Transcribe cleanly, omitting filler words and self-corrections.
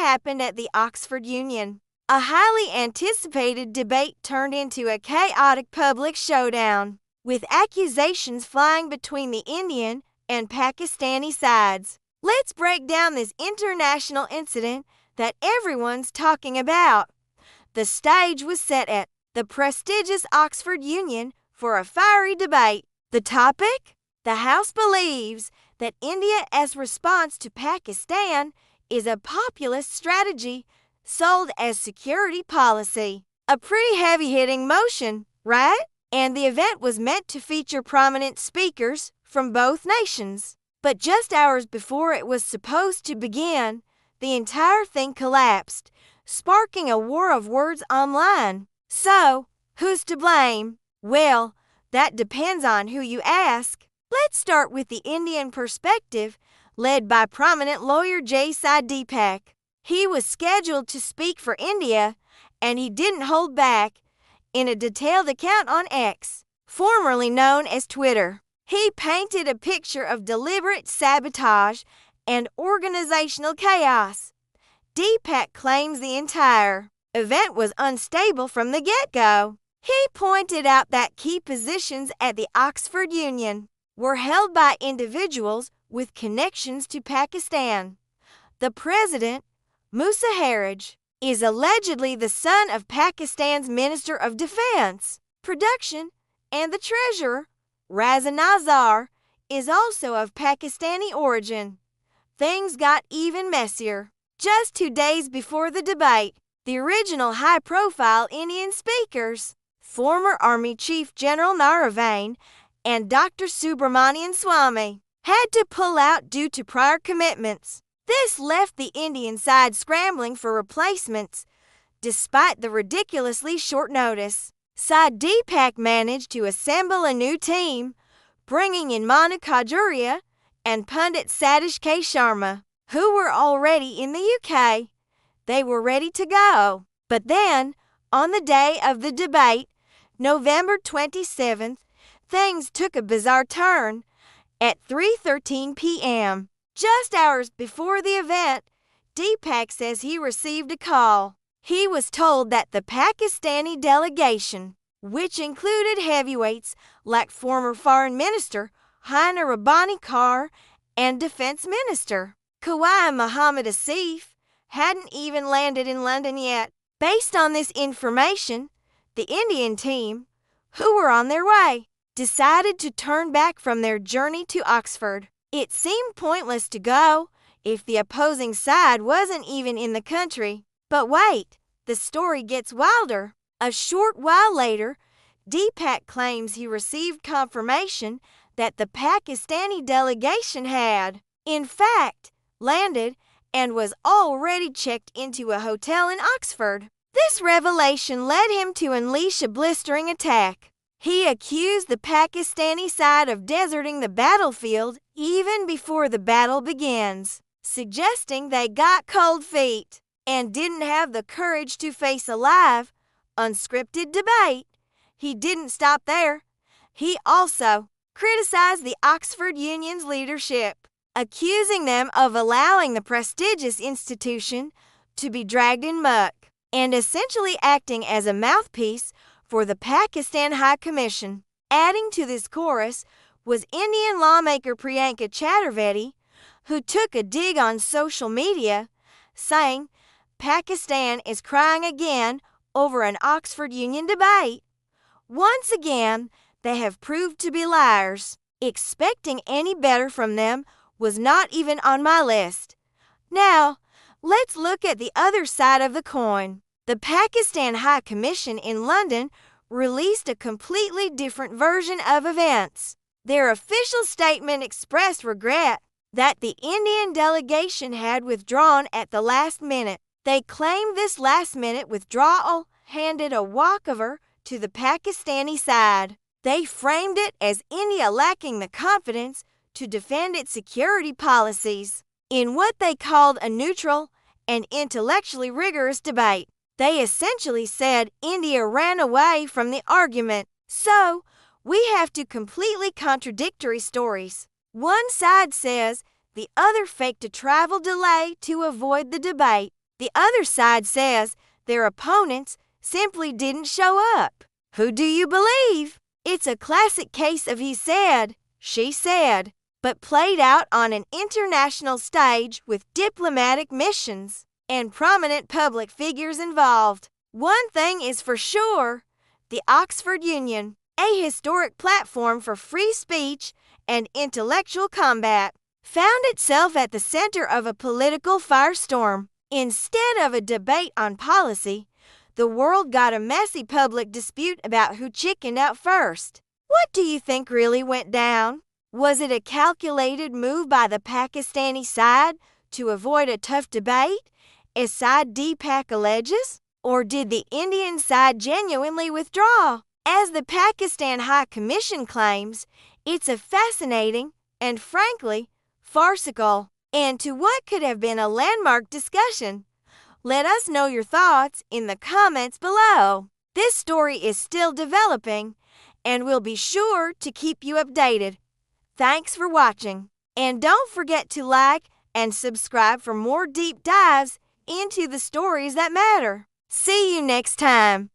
happened at the Oxford Union. A highly anticipated debate turned into a chaotic public showdown, with accusations flying between the Indian and Pakistani sides. Let's break down this international incident that everyone's talking about. The stage was set at the prestigious Oxford Union for a fiery debate. The topic? The House believes that India's response to Pakistan is a populist strategy sold as security policy. A pretty heavy-hitting motion, right? And the event was meant to feature prominent speakers from both nations. But just hours before it was supposed to begin, the entire thing collapsed, sparking a war of words online. So, who's to blame? Well, that depends on who you ask. Let's start with the Indian perspective, led by prominent lawyer Debacle. He was scheduled to speak for India, and he didn't hold back. In a detailed account on X, formerly known as Twitter, he painted a picture of deliberate sabotage and organizational chaos. Debacle claims the entire event was unstable from the get-go. He pointed out that key positions at the Oxford Union were held by individuals with connections to Pakistan. The president, Musa Haraj, is allegedly the son of Pakistan's Minister of Defense, Production, and the treasurer, Raza Nazar, is also of Pakistani origin. Things got even messier. Just 2 days before the debate, the original high-profile Indian speakers, former Army Chief General Naravane and Dr. Subramanian Swamy, had to pull out due to prior commitments. This left the Indian side scrambling for replacements, despite the ridiculously short notice. Debacle managed to assemble a new team, bringing in Manu Kajuria and pundit Satish K. Sharma, who were already in the UK. They were ready to go. But then, on the day of the debate, November 27th, things took a bizarre turn. At 3:13 p.m., just hours before the event, Debacle says he received a call. He was told that the Pakistani delegation, which included heavyweights like former Foreign Minister Hina Rabbani Kar and Defense Minister Kawai Muhammad Asif, hadn't even landed in London yet. Based on this information, the Indian team, who were on their way, decided to turn back from their journey to Oxford. It seemed pointless to go if the opposing side wasn't even in the country. But wait, the story gets wilder. A short while later, Debacle claims he received confirmation that the Pakistani delegation had, in fact, landed and was already checked into a hotel in Oxford. This revelation led him to unleash a blistering attack. He accused the Pakistani side of deserting the battlefield even before the battle begins, suggesting they got cold feet and didn't have the courage to face a live, unscripted debate. He didn't stop there. He also criticized the Oxford Union's leadership, accusing them of allowing the prestigious institution to be dragged in muck and essentially acting as a mouthpiece for the Pakistan High Commission. Adding to this chorus was Indian lawmaker Priyanka Chaturvedi, who took a dig on social media, saying Pakistan is crying again over an Oxford Union debate. Once again, they have proved to be liars. Expecting any better from them was not even on my list. Now, let's look at the other side of the coin. The Pakistan High Commission in London released a completely different version of events. Their official statement expressed regret that the Indian delegation had withdrawn at the last minute. They claimed this last-minute withdrawal handed a walkover to the Pakistani side. They framed it as India lacking the confidence to defend its security policies in what they called a neutral and intellectually rigorous debate. They essentially said India ran away from the argument. So, we have two completely contradictory stories. One side says the other faked a travel delay to avoid the debate. The other side says their opponents simply didn't show up. Who do you believe? It's a classic case of he said, she said, but played out on an international stage with diplomatic missions and prominent public figures involved. One thing is for sure, the Oxford Union, a historic platform for free speech and intellectual combat, found itself at the center of a political firestorm. Instead of a debate on policy, the world got a messy public dispute about who chickened out first. What do you think really went down? Was it a calculated move by the Pakistani side to avoid a tough debate, as side Debacle alleges? Or did the Indian side genuinely withdraw? As the Pakistan High Commission claims, it's a fascinating and, frankly, farcical end to what could have been a landmark discussion. Let us know your thoughts in the comments below. This story is still developing, and we'll be sure to keep you updated. Thanks for watching, and don't forget to like and subscribe for more deep dives into the stories that matter. See you next time.